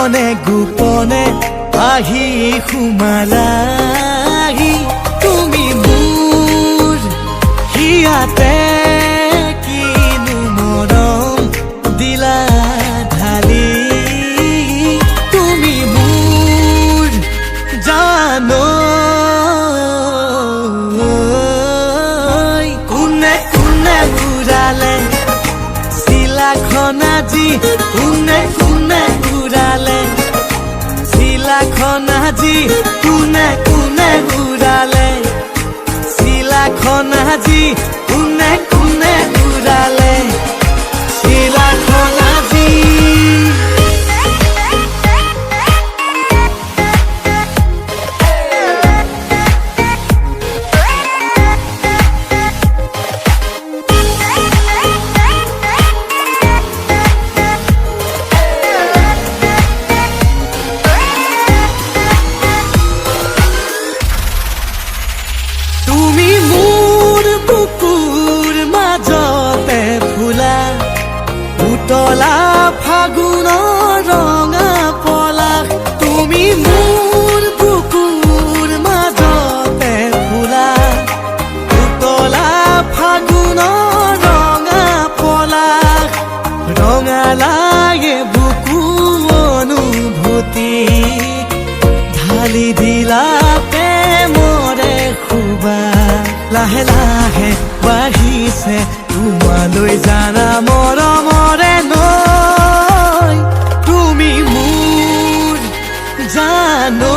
গোপনে গোপনে আহি সোমালাহি তুমি মোৰ হিয়াতে কিনো মৰম দিলা ঢালি তুমি মোৰ জানো কোনে কোনে ঘূৰালে চিলাখন আজি কোনে কোনে ঘূৰালে চিলাখন আজি কোনে কোনে ঘূৰালে চিলাখন আজি কোনে কোনে ঘূৰালে চিলাখন আজি তুমি মোৰ বুকুৰ মাজতে ফুলা উতলা ফাগুনৰ ৰঙা পলাশ তুমি মোৰ বুকুৰ মাজতে ফুলা উতলা ফাগুনৰ ৰঙা পলাশ ৰঙালায়ে বুকু অনুভূতি ঢালি দিলা প্ৰেমৰে লাহে লাহে বাঢ়িছে তোমালৈ জানা মৰমৰে নৈ তুমি মোৰ জানো